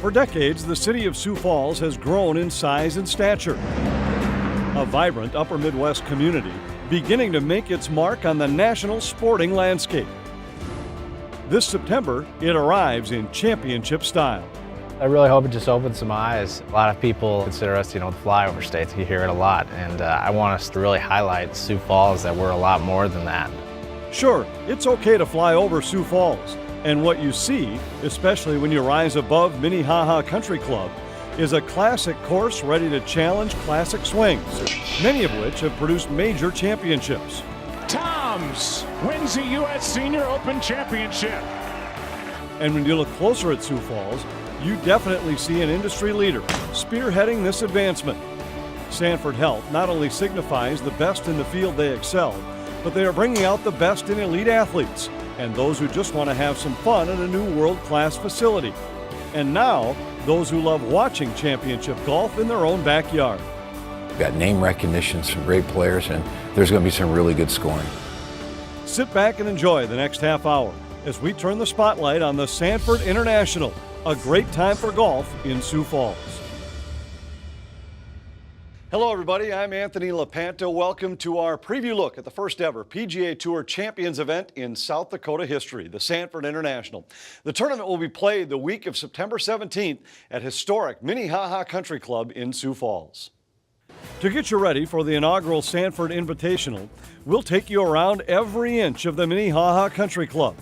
For decades, the city of Sioux Falls has grown in size and stature. A vibrant upper Midwest community beginning to make its mark on the national sporting landscape. This September, it arrives in championship style. I really hope it just opens some eyes. A lot of people consider us, the flyover states. You hear it a lot, and I want us to really highlight Sioux Falls, that we're a lot more than that. Sure, it's okay to fly over Sioux Falls, and what you see, especially when you rise above Minnehaha Country Club, is a classic course ready to challenge classic swings, many of which have produced major championships. Toms wins the U.S. Senior Open Championship. And when you look closer at Sioux Falls, you definitely see an industry leader spearheading this advancement. Sanford Health not only signifies the best in the field they excel, but they are bringing out the best in elite athletes and those who just want to have some fun at a new world-class facility. And now, those who love watching championship golf in their own backyard. We've got name recognitions from great players, and there's going to be some really good scoring. Sit back and enjoy the next half hour as we turn the spotlight on the Sanford International, a great time for golf in Sioux Falls. Hello everybody, I'm Anthony LaPanta. Welcome to our preview look at the first ever PGA Tour Champions event in South Dakota history, the Sanford International. The tournament will be played the week of September 17th at historic Minnehaha Country Club in Sioux Falls. To get you ready for the inaugural Sanford Invitational, we'll take you around every inch of the Minnehaha Country Club.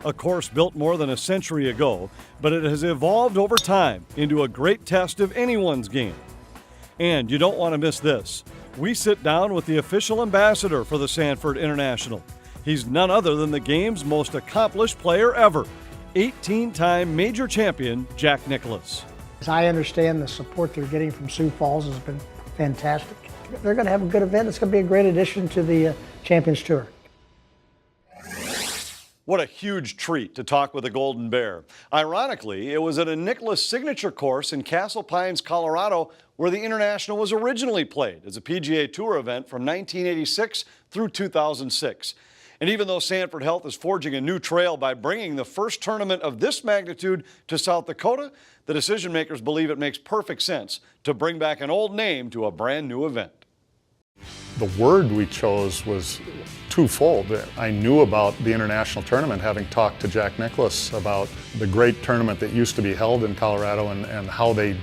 A course built more than a century ago, but it has evolved over time into a great test of anyone's game. And you don't want to miss this. We sit down with the official ambassador for the Sanford International. He's none other than the game's most accomplished player ever, 18-time major champion Jack Nicklaus. As I understand, the support they're getting from Sioux Falls has been fantastic. They're going to have a good event. It's going to be a great addition to the Champions Tour. What a huge treat to talk with the Golden Bear. Ironically, it was at a Nicklaus signature course in Castle Pines, Colorado, where the International was originally played as a PGA Tour event from 1986 through 2006. And even though Sanford Health is forging a new trail by bringing the first tournament of this magnitude to South Dakota, the decision makers believe it makes perfect sense to bring back an old name to a brand new event. The word we chose was twofold. I knew about the international tournament, having talked to Jack Nicklaus about the great tournament that used to be held in Colorado and how they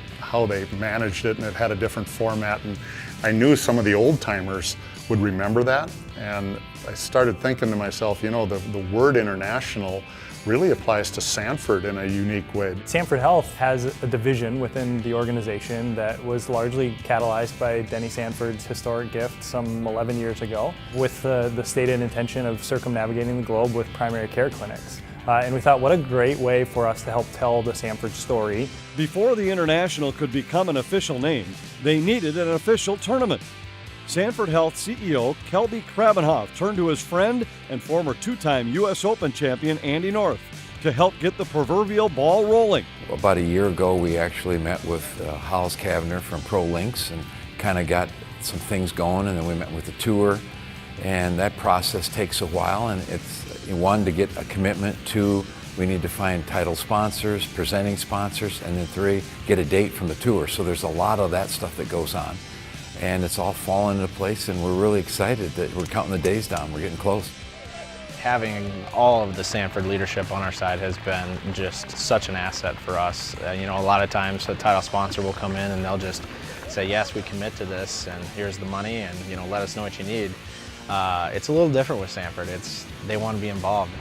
managed it, and it had a different format. And I knew some of the old timers would remember that. And I started thinking to myself, the word international really applies to Sanford in a unique way. Sanford Health has a division within the organization that was largely catalyzed by Denny Sanford's historic gift some 11 years ago, with the stated intention of circumnavigating the globe with primary care clinics. And we thought, what a great way for us to help tell the Sanford story. Before the International could become an official name, they needed an official tournament. Sanford Health CEO Kelby Krabenhoff turned to his friend and former two-time U.S. Open champion Andy North to help get the proverbial ball rolling. About a year ago, we actually met with Hals Kavner from Pro Links and kind of got some things going, and then we met with the tour, and that process takes a while, and it's one, to get a commitment, two, we need to find title sponsors, presenting sponsors, and then three, get a date from the tour. So there's a lot of that stuff that goes on. And it's all fallen into place, and we're really excited that we're counting the days down. We're getting close. Having all of the Sanford leadership on our side has been just such an asset for us. A lot of times the title sponsor will come in and they'll just say, yes, we commit to this, and here's the money, and let us know what you need. It's a little different with Sanford. They want to be involved.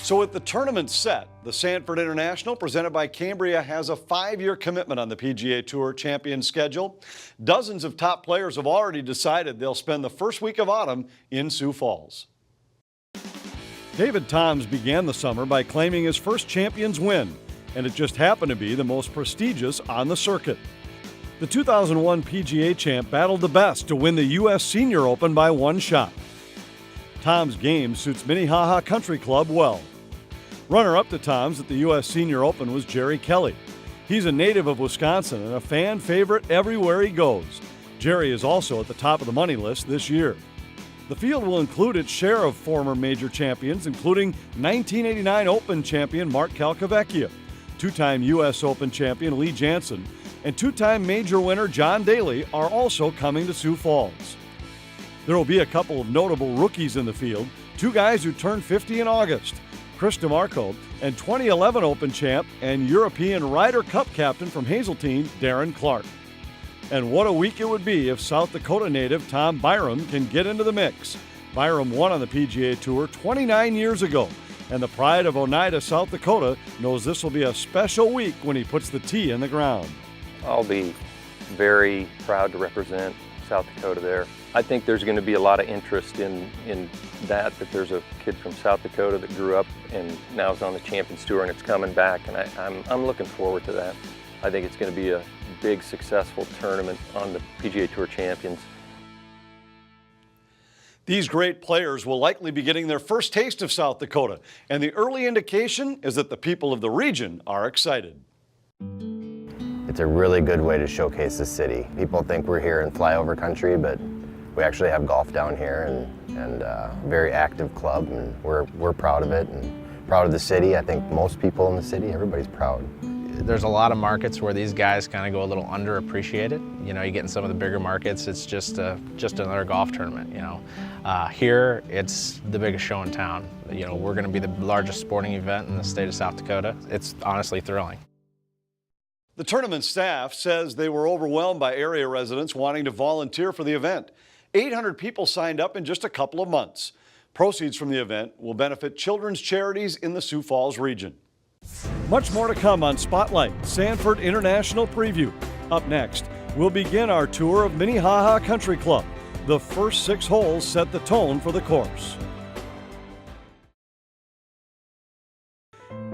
So with the tournament set, the Sanford International, presented by Cambria, has a 5-year commitment on the PGA Tour Champions schedule. Dozens of top players have already decided they'll spend the first week of autumn in Sioux Falls. David Toms began the summer by claiming his first Champions win, and it just happened to be the most prestigious on the circuit. The 2001 PGA champ battled the best to win the U.S. Senior Open by one shot. Tom's game suits Minnehaha Country Club well. Runner-up to Tom's at the U.S. Senior Open was Jerry Kelly. He's a native of Wisconsin and a fan favorite everywhere he goes. Jerry is also at the top of the money list this year. The field will include its share of former major champions, including 1989 Open champion Mark Calcavecchia, two-time U.S. Open champion Lee Janzen, and two-time major winner John Daly are also coming to Sioux Falls. There will be a couple of notable rookies in the field, two guys who turned 50 in August, Chris DeMarco and 2011 Open champ and European Ryder Cup captain from Hazeltine, Darren Clark. And what a week it would be if South Dakota native Tom Byram can get into the mix. Byram won on the PGA Tour 29 years ago, and the pride of Oneida, South Dakota knows this will be a special week when he puts the tee in the ground. I'll be very proud to represent South Dakota there. I think there's going to be a lot of interest in that there's a kid from South Dakota that grew up and now is on the Champions Tour and it's coming back, and I'm looking forward to that. I think it's going to be a big successful tournament on the PGA Tour Champions. These great players will likely be getting their first taste of South Dakota, and the early indication is that the people of the region are excited. It's a really good way to showcase the city. People think we're here in flyover country, but we actually have golf down here and a very active club, and we're proud of it and proud of the city. I think most people in the city, everybody's proud. There's a lot of markets where these guys kind of go a little underappreciated. You know, you get in some of the bigger markets, it's just another golf tournament, you know. Here, it's the biggest show in town. You know, we're going to be the largest sporting event in the state of South Dakota. It's honestly thrilling. The tournament staff says they were overwhelmed by area residents wanting to volunteer for the event. 800 people signed up in just a couple of months. Proceeds from the event will benefit children's charities in the Sioux Falls region. Much more to come on Spotlight, Sanford International Preview. Up next, we'll begin our tour of Minnehaha Country Club. The first 6 holes set the tone for the course.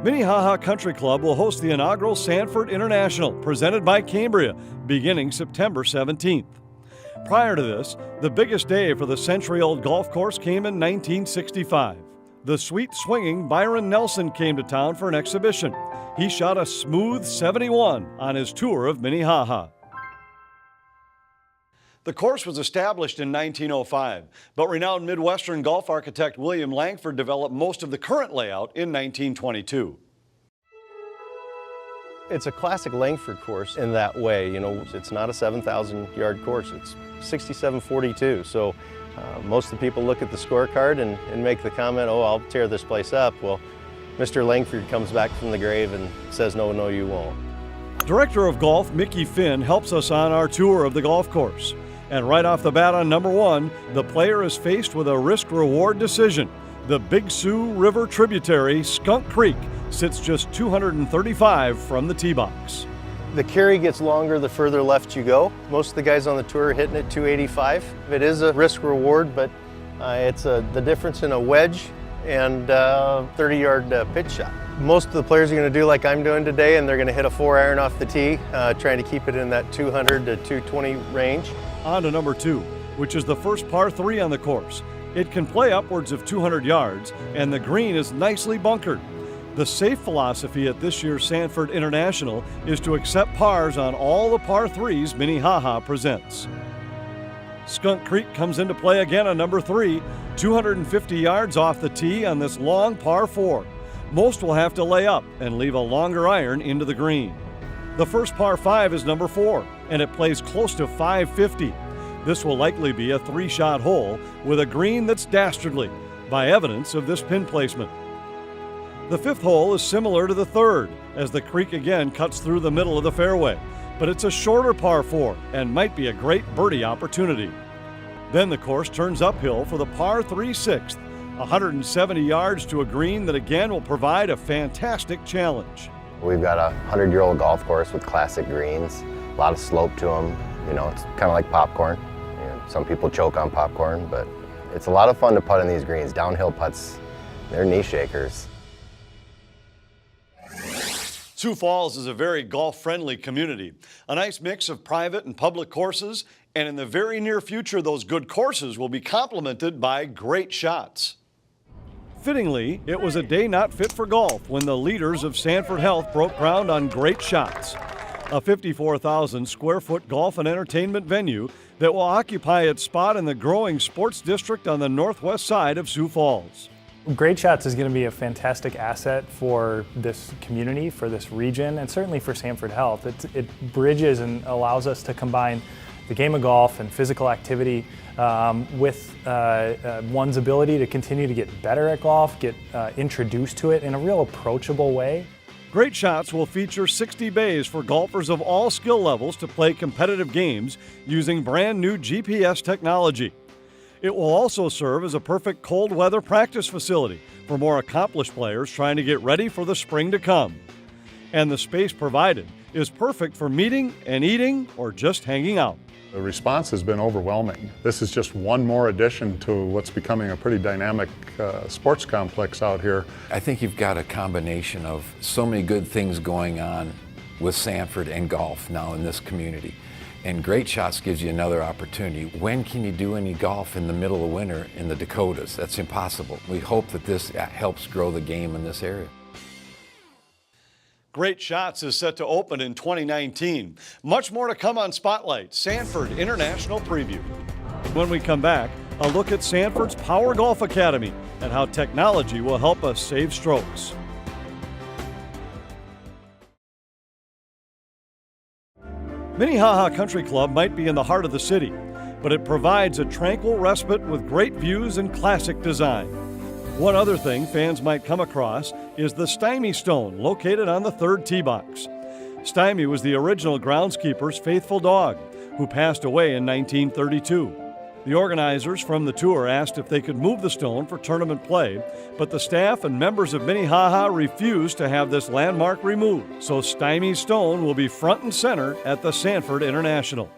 Minnehaha Country Club will host the inaugural Sanford International, presented by Cambria, beginning September 17th. Prior to this, the biggest day for the century-old golf course came in 1965. The sweet-swinging Byron Nelson came to town for an exhibition. He shot a smooth 71 on his tour of Minnehaha. The course was established in 1905, but renowned Midwestern golf architect William Langford developed most of the current layout in 1922. It's a classic Langford course in that way. You know, it's not a 7,000-yard course. It's 6742. So most of the people look at the scorecard and make the comment, oh, I'll tear this place up. Well, Mr. Langford comes back from the grave and says, no, no, you won't. Director of Golf Mickey Finn helps us on our tour of the golf course. And right off the bat on number 1, the player is faced with a risk-reward decision. The Big Sioux River tributary, Skunk Creek, sits just 235 from the tee box. The carry gets longer the further left you go. Most of the guys on the tour are hitting at 285. It is a risk-reward, but it's the difference in a wedge and 30-yard pitch shot. Most of the players are going to do like I'm doing today, and they're going to hit a 4-iron off the tee, trying to keep it in that 200 to 220 range. On to number 2, which is the first par 3 on the course. It can play upwards of 200 yards, and the green is nicely bunkered. The safe philosophy at this year's Sanford International is to accept pars on all the par 3s Minnehaha presents. Skunk Creek comes into play again on number 3, 250 yards off the tee on this long par 4. Most will have to lay up and leave a longer iron into the green. The first par 5 is number 4, and it plays close to 550. This will likely be a 3-shot hole with a green that's dastardly, by evidence of this pin placement. The 5th hole is similar to the 3rd, as the creek again cuts through the middle of the fairway, but it's a shorter par 4 and might be a great birdie opportunity. Then the course turns uphill for the par 3 6th, 170 yards to a green that again will provide a fantastic challenge. We've got a 100-year-old golf course with classic greens, a lot of slope to them. You know, it's kind of like popcorn. You know, some people choke on popcorn, but it's a lot of fun to putt in these greens. Downhill putts, they're knee shakers. Sioux Falls is a very golf-friendly community, a nice mix of private and public courses, and in the very near future, those good courses will be complemented by great shots. Fittingly, it was a day not fit for golf when the leaders of Sanford Health broke ground on Great Shots, a 54,000 square foot golf and entertainment venue that will occupy its spot in the growing sports district on the northwest side of Sioux Falls. Great Shots is going to be a fantastic asset for this community, for this region, and certainly for Sanford Health. It bridges and allows us to combine the game of golf and physical activity with one's ability to continue to get better at golf, get introduced to it in a real approachable way. Great Shots will feature 60 bays for golfers of all skill levels to play competitive games using brand new GPS technology. It will also serve as a perfect cold weather practice facility for more accomplished players trying to get ready for the spring to come. And the space provided is perfect for meeting and eating or just hanging out. The response has been overwhelming. This is just one more addition to what's becoming a pretty dynamic sports complex out here. I think you've got a combination of so many good things going on with Sanford and golf now in this community. And Great Shots gives you another opportunity. When can you do any golf in the middle of winter in the Dakotas? That's impossible. We hope that this helps grow the game in this area. Great Shots is set to open in 2019. Much more to come on Spotlight, Sanford International Preview. When we come back, a look at Sanford's POWER Golf Academy and how technology will help us save strokes. Minnehaha Country Club might be in the heart of the city, but it provides a tranquil respite with great views and classic design. One other thing fans might come across is the Stymie Stone located on the third tee box. Stymie was the original groundskeeper's faithful dog, who passed away in 1932. The organizers from the tour asked if they could move the stone for tournament play, but the staff and members of Minnehaha refused to have this landmark removed, so Stymie Stone will be front and center at the Sanford International.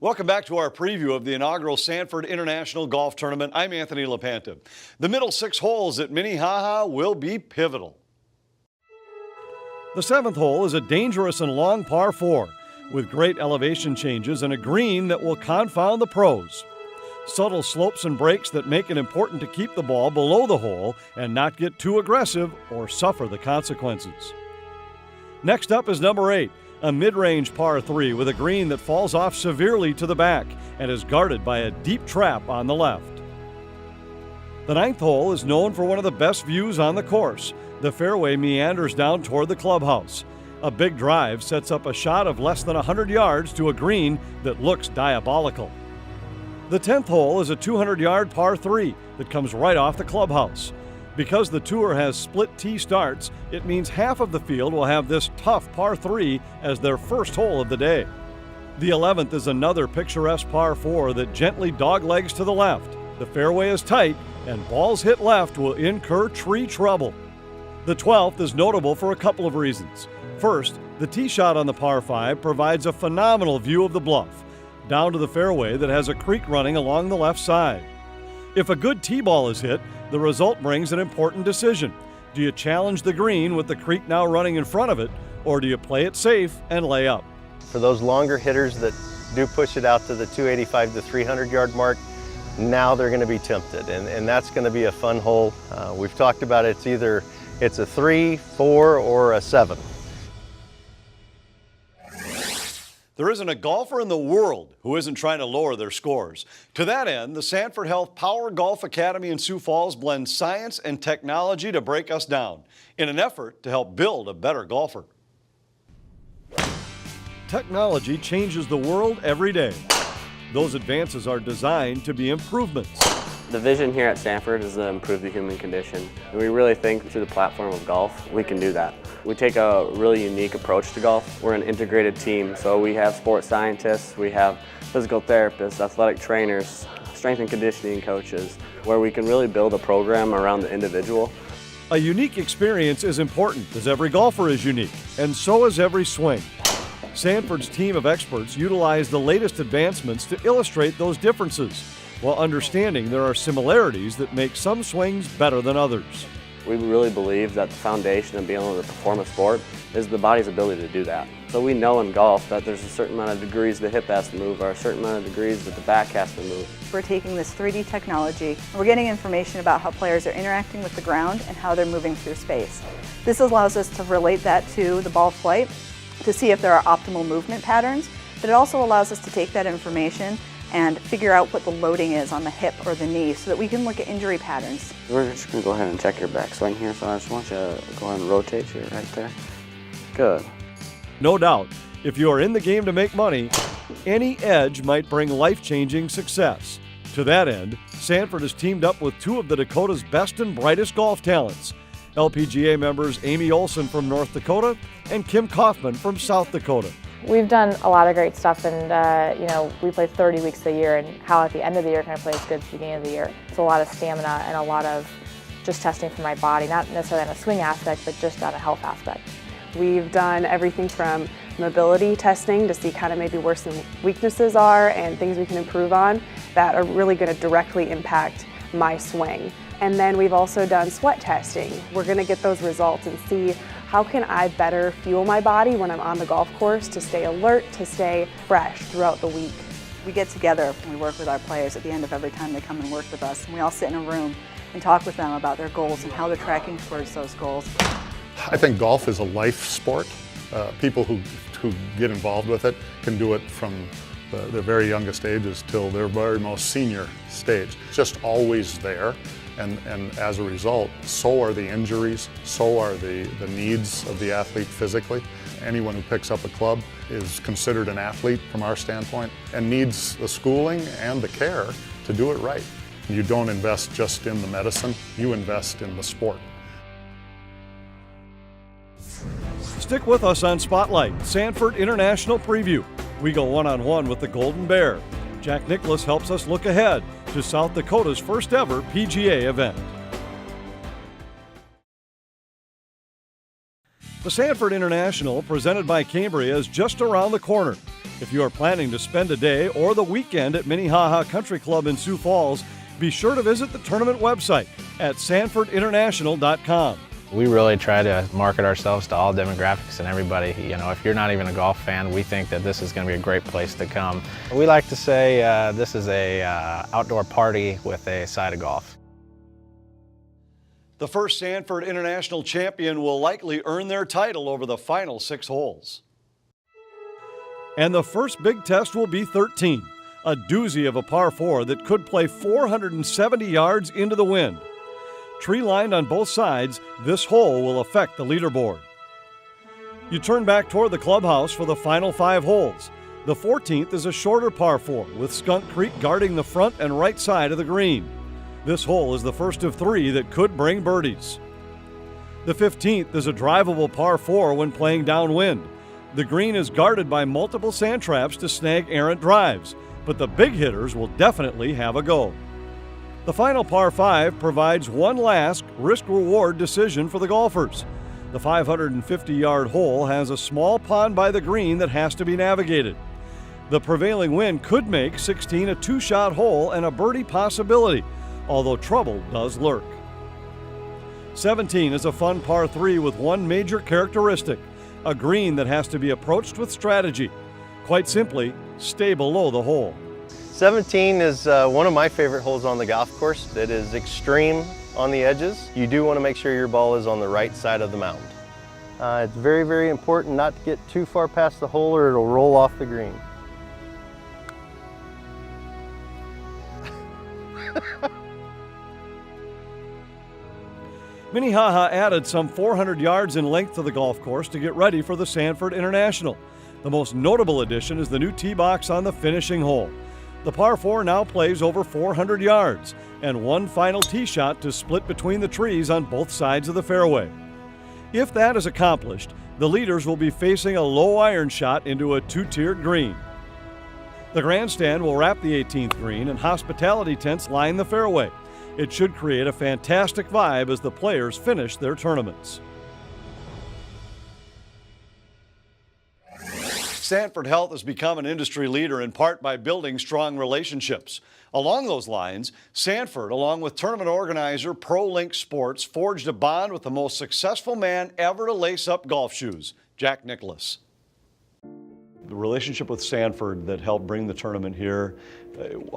Welcome back to our preview of the inaugural Sanford International Golf Tournament. I'm Anthony LaPanta. The middle 6 holes at Minnehaha will be pivotal. The 7th hole is a dangerous and long par 4 with great elevation changes and a green that will confound the pros. Subtle slopes and breaks that make it important to keep the ball below the hole and not get too aggressive or suffer the consequences. Next up is number 8. A mid-range par 3 with a green that falls off severely to the back and is guarded by a deep trap on the left. The 9th hole is known for one of the best views on the course. The fairway meanders down toward the clubhouse. A big drive sets up a shot of less than 100 yards to a green that looks diabolical. The 10th hole is a 200-yard par 3 that comes right off the clubhouse. Because the tour has split tee starts, it means half of the field will have this tough par 3 as their first hole of the day. The 11th is another picturesque par 4 that gently doglegs to the left. The fairway is tight, and balls hit left will incur tree trouble. The 12th is notable for a couple of reasons. First, the tee shot on the par 5 provides a phenomenal view of the bluff, down to the fairway that has a creek running along the left side. If a good tee ball is hit, the result brings an important decision. Do you challenge the green with the creek now running in front of it, or do you play it safe and lay up? For those longer hitters that do push it out to the 285 to 300 yard mark, now they're going to be tempted, and that's going to be a fun hole. We've talked about it. It's a 3, 4, or a 7. There isn't a golfer in the world who isn't trying to lower their scores. To that end, the Sanford Health POWER Golf Academy in Sioux Falls blends science and technology to break us down in an effort to help build a better golfer. Technology changes the world every day. Those advances are designed to be improvements. The vision here at Sanford is to improve the human condition. And we really think through the platform of golf, we can do that. We take a really unique approach to golf. We're an integrated team, so we have sports scientists, we have physical therapists, athletic trainers, strength and conditioning coaches, where we can really build a program around the individual. A unique experience is important, as every golfer is unique, and so is every swing. Sanford's team of experts utilize the latest advancements to illustrate those differences, while understanding there are similarities that make some swings better than others. We really believe that the foundation of being able to perform a sport is the body's ability to do that. So we know in golf that there's a certain amount of degrees the hip has to move, or a certain amount of degrees that the back has to move. We're taking this 3D technology, and we're getting information about how players are interacting with the ground and how they're moving through space. This allows us to relate that to the ball flight, to see if there are optimal movement patterns, but it also allows us to take that information and figure out what the loading is on the hip or the knee so that we can look at injury patterns. We're just going to go ahead and check your backswing here, so I just want you to go ahead and rotate you right there. Good. No doubt, if you are in the game to make money, any edge might bring life-changing success. To that end, Sanford has teamed up with two of the Dakota's best and brightest golf talents, LPGA members Amy Olson from North Dakota and Kim Kaufman from South Dakota. We've done a lot of great stuff, and you know, we play 30 weeks a year, and how at the end of the year can I play as good as the beginning of the year. It's a lot of stamina and a lot of just testing for my body, not necessarily on a swing aspect, but just on a health aspect. We've done everything from mobility testing to see kind of maybe where some weaknesses are and things we can improve on that are really going to directly impact my swing. And then we've also done sweat testing. We're going to get those results and see how can I better fuel my body when I'm on the golf course to stay alert, to stay fresh throughout the week. We get together and we work with our players at the end of every time they come and work with us, and we all sit in a room and talk with them about their goals and how they're tracking towards those goals. I think golf is a life sport. People who get involved with it can do it from their very youngest ages till their very most senior stage. It's just always there. And as a result, so are the injuries, so are the needs of the athlete physically. Anyone who picks up a club is considered an athlete from our standpoint and needs the schooling and the care to do it right. You don't invest just in the medicine, you invest in the sport. Stick with us on Spotlight, Sanford International Preview. We go one-on-one with the Golden Bear. Jack Nicklaus helps us look ahead to South Dakota's first ever PGA event. The Sanford International, presented by Cambria, is just around the corner. If you are planning to spend a day or the weekend at Minnehaha Country Club in Sioux Falls, be sure to visit the tournament website at sanfordinternational.com. We really try to market ourselves to all demographics and everybody. You know, if you're not even a golf fan, we think that this is going to be a great place to come. We like to say this is a outdoor party with a side of golf. The first Sanford International champion will likely earn their title over the final 6 holes. And the first big test will be 13, a doozy of a par 4 that could play 470 yards into the wind. Tree-lined on both sides, this hole will affect the leaderboard. You turn back toward the clubhouse for the final 5 holes. The 14th is a shorter par 4 with Skunk Creek guarding the front and right side of the green. This hole is the first of 3 that could bring birdies. The 15th is a drivable par 4 when playing downwind. The green is guarded by multiple sand traps to snag errant drives, but the big hitters will definitely have a go. The final par 5 provides one last risk-reward decision for the golfers. The 550-yard hole has a small pond by the green that has to be navigated. The prevailing wind could make 16 a 2-shot hole and a birdie possibility, although trouble does lurk. 17 is a fun par 3 with one major characteristic, a green that has to be approached with strategy. Quite simply, stay below the hole. 17 is one of my favorite holes on the golf course. It is extreme on the edges. You do want to make sure your ball is on the right side of the mound. It's very, very important not to get too far past the hole or it'll roll off the green. Minnehaha added some 400 yards in length to the golf course to get ready for the Sanford International. The most notable addition is the new tee box on the finishing hole. The par 4 now plays over 400 yards and one final tee shot to split between the trees on both sides of the fairway. If that is accomplished, the leaders will be facing a low iron shot into a 2-tiered green. The grandstand will wrap the 18th green and hospitality tents line the fairway. It should create a fantastic vibe as the players finish their tournaments. Sanford Health has become an industry leader in part by building strong relationships. Along those lines, Sanford, along with tournament organizer ProLink Sports, forged a bond with the most successful man ever to lace up golf shoes, Jack Nicklaus. The relationship with Sanford that helped bring the tournament here,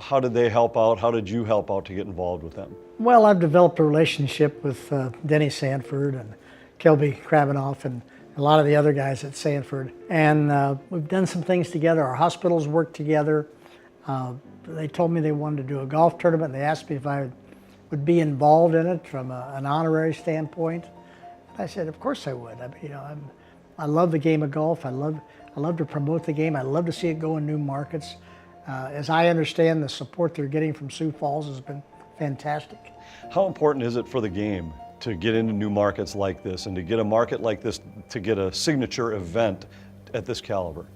how did they help out? How did you help out to get involved with them? Well, I've developed a relationship with Denny Sanford and Kelby Krabinoff and a lot of the other guys at Sanford. And we've done some things together. Our hospitals work together. They told me they wanted to do a golf tournament. They asked me if I would be involved in it from an honorary standpoint. And I said, of course I would. I love the game of golf. I love to promote the game. I love to see it go in new markets. As I understand, the support they're getting from Sioux Falls has been fantastic. How important is it for the game to get into new markets like this and to get a market like this, to get a signature event at this caliber?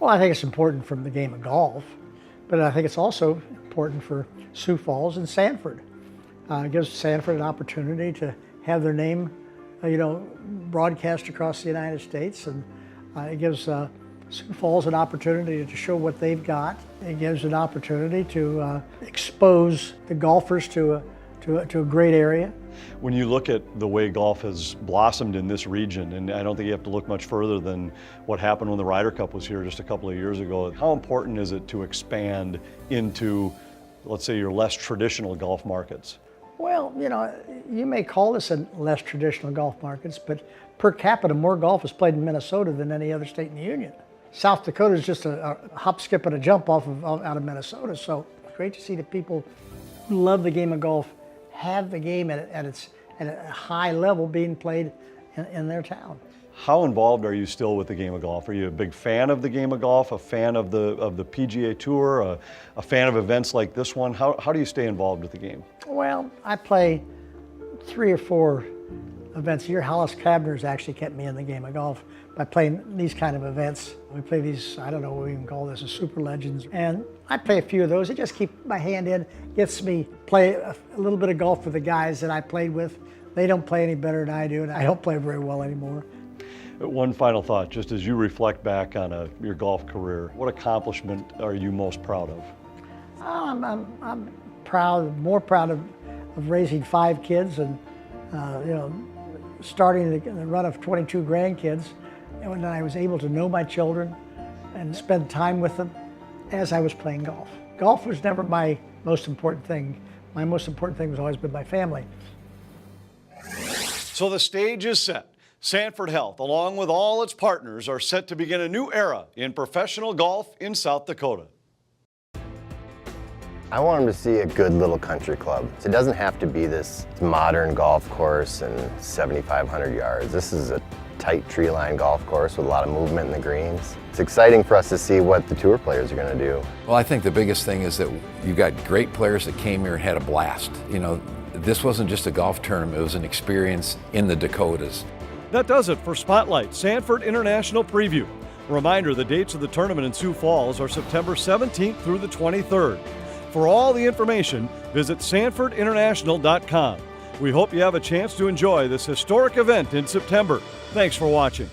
Well, I think it's important from the game of golf, but I think it's also important for Sioux Falls and Sanford. It gives Sanford an opportunity to have their name, broadcast across the United States, and it gives Sioux Falls an opportunity to show what they've got. It gives an opportunity to expose the golfers to a great area. When you look at the way golf has blossomed in this region, and I don't think you have to look much further than what happened when the Ryder Cup was here just a couple of years ago, how important is it to expand into, let's say, your less traditional golf markets? Well, you may call this a less traditional golf markets, but per capita, more golf is played in Minnesota than any other state in the Union. South Dakota is just a hop, skip, and a jump out of Minnesota, so it's great to see the people who love the game of golf have the game at a high level being played in their town. How involved are you still with the game of golf? Are you a big fan of the game of golf, a fan of the PGA Tour, a fan of events like this one? How do you stay involved with the game? Well, I play 3 or 4 events a year. Hollis Cavner's actually kept me in the game of golf by playing these kind of events. We play these, I don't know what we can call this, a Super Legends. And I play a few of those. It just keeps my hand in, gets me play a little bit of golf with the guys that I played with. They don't play any better than I do, and I don't play very well anymore. One final thought, just as you reflect back on your golf career, what accomplishment are you most proud of? I'm proud, more proud of raising 5 kids and starting the run of 22 grandkids. And when I was able to know my children and spend time with them as I was playing golf. Golf was never my most important thing. My most important thing has always been my family. So the stage is set. Sanford Health, along with all its partners, are set to begin a new era in professional golf in South Dakota. I want them to see a good little country club. It doesn't have to be this modern golf course and 7,500 yards. This is a tight tree line golf course with a lot of movement in the greens. It's exciting for us to see what the tour players are going to do. Well, I think the biggest thing is that you got great players that came here and had a blast. This wasn't just a golf tournament, it was an experience in the Dakotas. That does it for Spotlight Sanford International Preview. A reminder, the dates of the tournament in Sioux Falls are September 17th through the 23rd. For all the information, visit sanfordinternational.com. We hope you have a chance to enjoy this historic event in September. Thanks for watching.